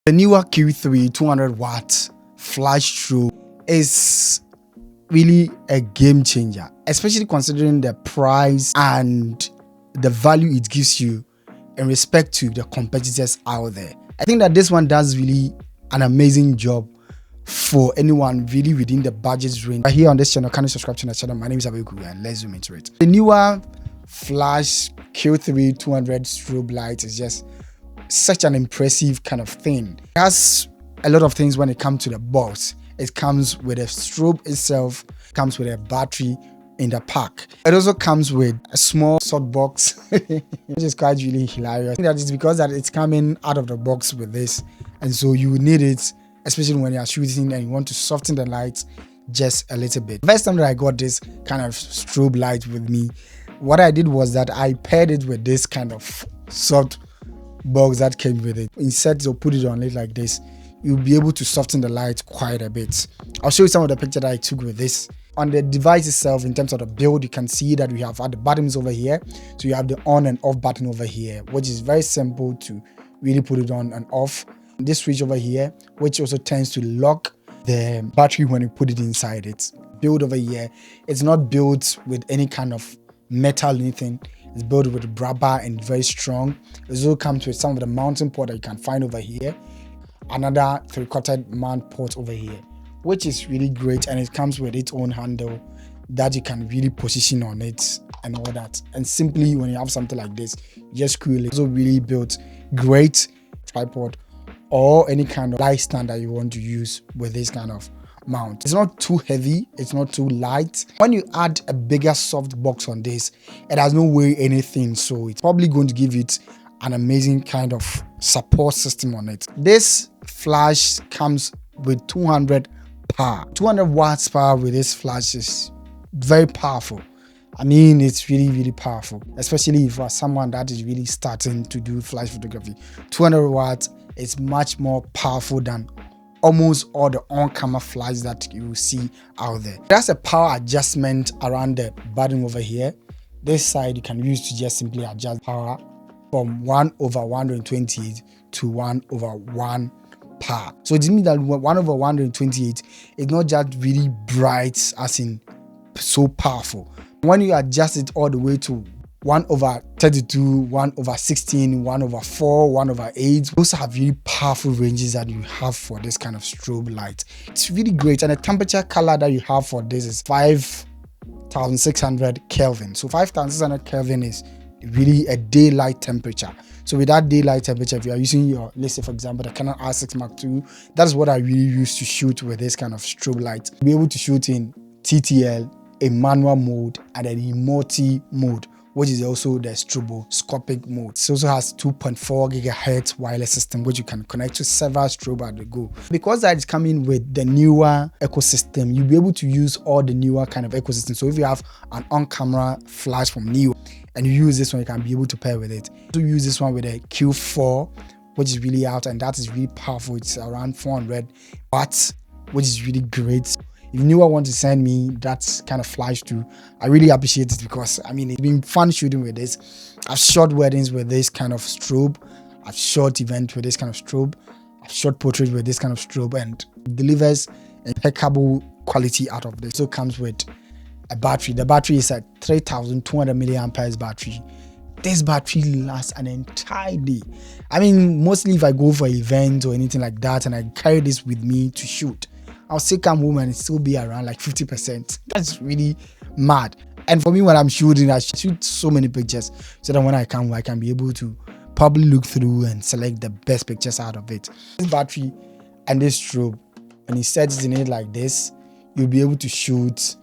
The Neewer Q3 200 watt flash strobe is really a game changer, especially considering the price and the value it gives you in respect to the competitors out there. I think that this one does really an amazing job for anyone really within the budget range. Here on this channel, can you subscribe to the channel? My name is Neewer Q3 and let's zoom into it. The Neewer flash Q3 200 strobe light is just such an impressive kind of thing. It has a lot of things when it comes to the box. It comes with a strobe itself, comes with a battery in the pack. It also comes with a small soft box, which is quite really hilarious. I think that is because that it's coming out of the box with this, and so you need it, especially when you are shooting and you want to soften the light just a little bit. The first time that I got this kind of strobe light with me, what I did was that I paired it with this kind of soft box that came with it. Instead to put it on it like this, you'll be able to soften the light quite a bit. I'll show you some of the picture that I took with this. On the device itself, in terms of the build, you can see that we have at the buttons over here. So you have the on and off button over here, which is very simple to really put it on and off. This switch over here, which also tends to lock the battery when you put it inside it. Build over here, it's not built with any kind of metal or anything. It's built with rubber and very strong. It also comes with some of the mounting port that you can find over here. Another 3/4 mount port over here, which is really great, and it comes with its own handle that you can really position on it and all that. And simply when you have something like this, you just screw it. It's also really built great tripod or any kind of light stand that you want to use with this kind of mount. It's not too heavy, it's not too light. When you add a bigger soft box on this, it has no weigh anything, so it's probably going to give it an amazing kind of support system on it. This flash comes with 200 power. 200 watts power with this flash is very powerful. I mean, it's really powerful, especially for someone that is really starting to do flash photography. 200 watts is much more powerful than almost all the on-camera flashes that you will see out there. There's a power adjustment around the button over here. This side you can use to just simply adjust power from 1/128 to 1/1 power. So it means that 1/128 is not just really bright as in so powerful. When you adjust it all the way to 1/32, 1/16, 1/4, 1/8. Those are really powerful ranges that you have for this kind of strobe light. It's really great, and the temperature color that you have for this is 5600 Kelvin. So 5600 Kelvin is really a daylight temperature. So with that daylight temperature, if you are using your, let's say for example, the Canon R6 Mark II, that's what I really used to shoot with this kind of strobe light. Be able to shoot in TTL, a manual mode, and a multi mode, which is also the stroboscopic mode. It also has 2.4 gigahertz wireless system, which you can connect to several strobe at the go. Because that is coming with the Neewer ecosystem, you'll be able to use all the Neewer kind of ecosystem. So if you have an on-camera flash from Neewer and you use this one, you can be able to pair with it. So use this one with a Q4, which is really out, and that is really powerful. It's around 400 watts, which is really great. If Neewer want to send me that kind of flash too, I really appreciate it, because I mean, it's been fun shooting with this. I've shot weddings with this kind of strobe. I've shot events with this kind of strobe. I've shot portraits with this kind of strobe, and it delivers impeccable quality out of this. So it comes with a battery. The battery is a 3200 milliamperes battery. This battery lasts an entire day. I mean, mostly if I go for events or anything like that and I carry this with me to shoot, I'll still come home and it still be around like 50%. That's really mad. And for me, when I'm shooting, I shoot so many pictures so that when I come, I can be able to probably look through and select the best pictures out of it. This battery and this strobe, when you set it in it like this, you'll be able to shoot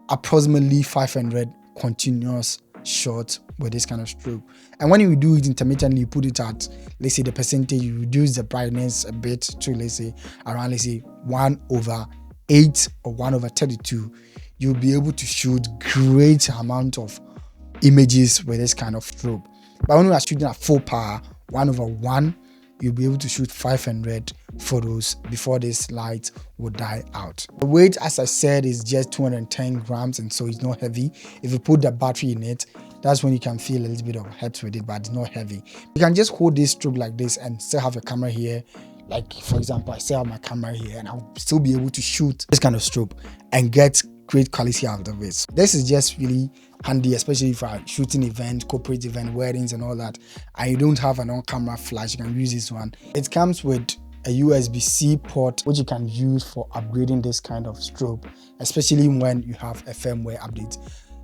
approximately 500 continuous shots with this kind of strobe. And when you do it intermittently, you put it at, let's say the percentage, you reduce the brightness a bit to, let's say around, let's say 1/8 or 1/32, you'll be able to shoot great amount of images with this kind of strobe. But when you are shooting at full power, 1/1, you'll be able to shoot 500 photos before this light will die out. The weight, as I said, is just 210 grams, and so it's not heavy. If you put the battery in it, that's when you can feel a little bit of heft with it, but it's not heavy. You can just hold this strobe like this and still have your camera here Like for example, I set up my camera here and I'll still be able to shoot this kind of strobe and get great quality out of it. This is just really handy, especially if you're shooting events, corporate event, weddings and all that, and you don't have an on-camera flash. You can use this one. It comes with a USB-C port which you can use for upgrading this kind of strobe, especially when you have a firmware update.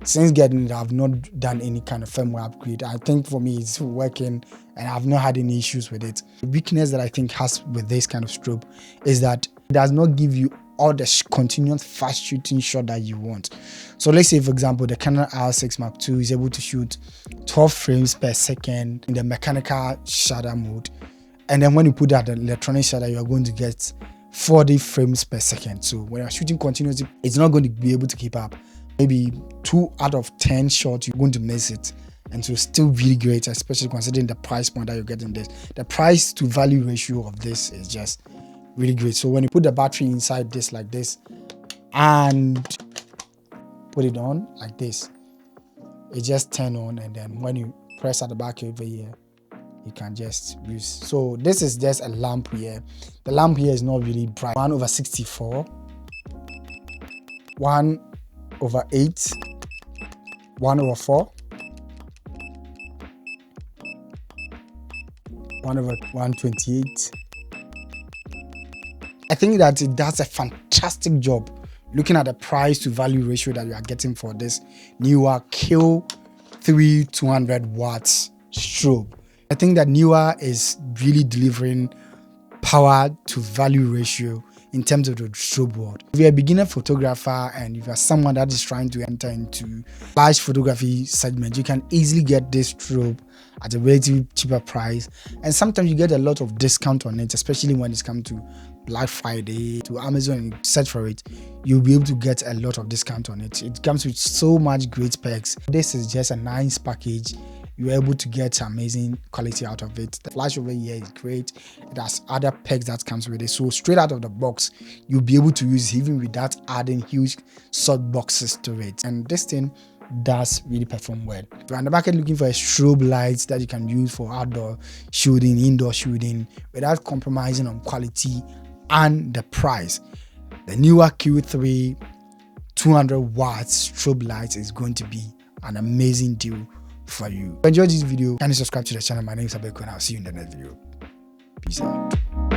Since getting it, I've not done any kind of firmware upgrade. I think for me it's working and I've not had any issues with it. The weakness that I think has with this kind of strobe is that it does not give you all the continuous fast shooting shot that you want. So let's say for example the Canon R6 Mark II is able to shoot 12 frames per second in the mechanical shutter mode, and then when you put that the electronic shutter, you are going to get 40 frames per second. So when you're shooting continuously, it's not going to be able to keep up. Maybe 2 out of 10 shots you're going to miss it, and so still really great, especially considering the price point that you're getting this. The price to value ratio of this is just really great. So when you put the battery inside this like this and put it on like this, it just turn on, and then when you press at the back over here, you can just use. So this is just a lamp here. The lamp here is not really bright. 1/64, 1/8, 1/4, 1/128. I think that it does a fantastic job looking at the price to value ratio that you are getting for this Neewer Q3 200 watts strobe. I think that Neewer is really delivering power to value ratio in terms of the strobe world. If you're a beginner photographer and if you're someone that is trying to enter into large photography segment, you can easily get this strobe at a relatively cheaper price, and sometimes you get a lot of discount on it, especially when it's come to Black Friday, to Amazon and search for it, you'll be able to get a lot of discount on it. It comes with so much great perks. This is just a nice package. You're able to get amazing quality out of it. The flash over here is great. It has other perks that comes with it. So straight out of the box, you'll be able to use it even without adding huge sub boxes to it. And this thing does really perform well. If you're on the market looking for a strobe lights that you can use for outdoor shooting, indoor shooting, without compromising on quality and the price, the Neewer Q3 200 watts strobe lights is going to be an amazing deal for you. If you enjoyed this video, kindly subscribe to the channel. My name is Abeko and I'll see you in the next video. Peace out.